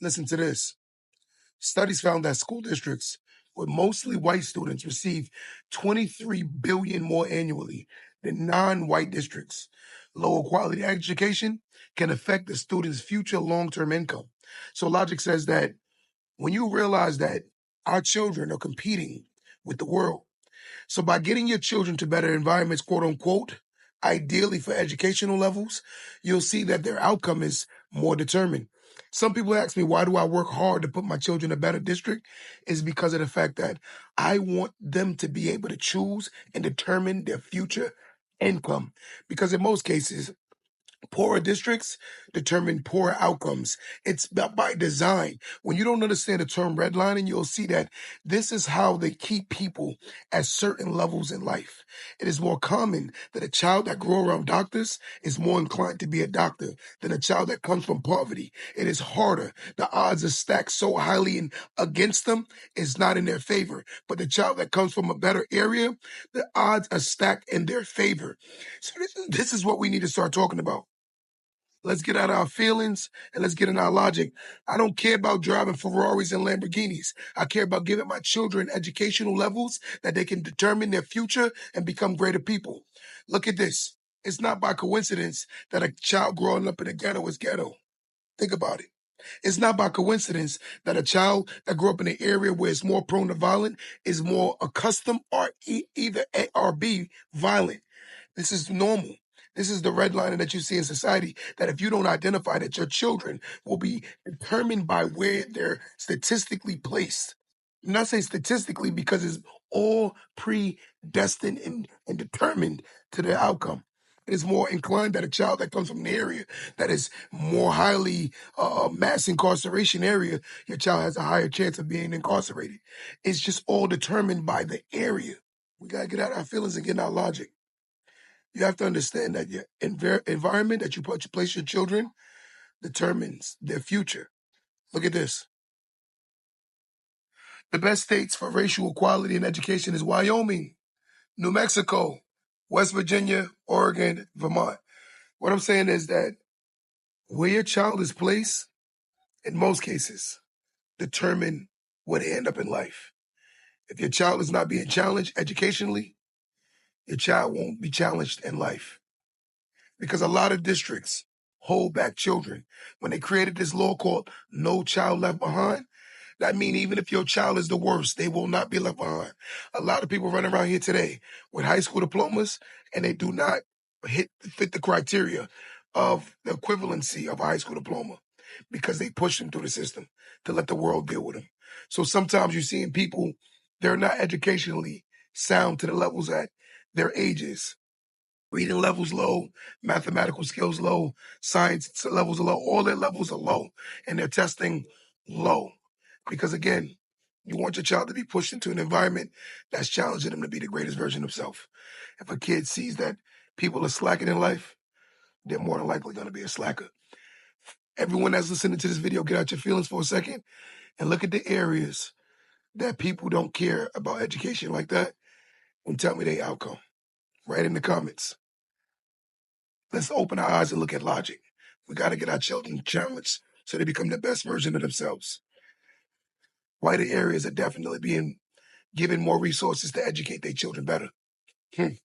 Listen to this. Studies found that school districts with mostly white students receive 23 billion more annually than non-white districts. Lower quality education can affect the student's future long-term income. So logic says that when you realize that our children are competing with the world, so by getting your children to better environments, quote unquote, ideally for educational levels, you'll see that their outcome is more determined. Some people ask me, why do I work hard to put my children in a better district? Is because of the fact that I want them to be able to choose and determine their future income. Because in most cases, poorer districts determine poorer outcomes. It's by design. When you don't understand the term redlining, you'll see that this is how they keep people at certain levels in life. It is more common that a child that grew around doctors is more inclined to be a doctor than a child that comes from poverty. It is harder. The odds are stacked so highly against them, it's not in their favor. But the child that comes from a better area, the odds are stacked in their favor. So this is what we need to start talking about. Let's get out of our feelings and let's get in our logic. I don't care about driving Ferraris and Lamborghinis. I care about giving my children educational levels that they can determine their future and become greater people. Look at this. It's not by coincidence that a child growing up in a ghetto is ghetto. Think about it. It's not by coincidence that a child that grew up in an area where it's more prone to violence is more accustomed or either A or B violent. This is normal. This is the redlining that you see in society, that if you don't identify that your children will be determined by where they're statistically placed. I'm not saying statistically because it's all predestined and determined to the outcome. It is more inclined that a child that comes from an area that is more highly mass incarceration area, your child has a higher chance of being incarcerated. It's just all determined by the area. We got to get out our feelings and get in our logic. You have to understand that your environment that you place your children determines their future. Look at this. The best states for racial equality in education is Wyoming, New Mexico, West Virginia, Oregon, Vermont. What I'm saying is that where your child is placed, in most cases, determine where they end up in life. If your child is not being challenged educationally, your child won't be challenged in life. Because a lot of districts hold back children. When they created this law called No Child Left Behind, that means even if your child is the worst, they will not be left behind. A lot of people run around here today with high school diplomas, and they do not fit the criteria of the equivalency of a high school diploma because they push them through the system to let the world deal with them. So sometimes you're seeing people, they're not educationally sound to the levels that their age is. Reading levels low, mathematical skills low, science levels are low. All their levels are low, and they're testing low. Because again, you want your child to be pushed into an environment that's challenging them to be the greatest version of self. If a kid sees that people are slacking in life, they're more than likely going to be a slacker. Everyone that's listening to this video, get out your feelings for a second and look at the areas that people don't care about education like that and tell me their outcome. Right in the comments. Let's open our eyes and look at logic. We got to get our children challenged so they become the best version of themselves. Whiter areas are definitely being given more resources to educate their children better. Don't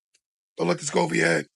let this go over your head.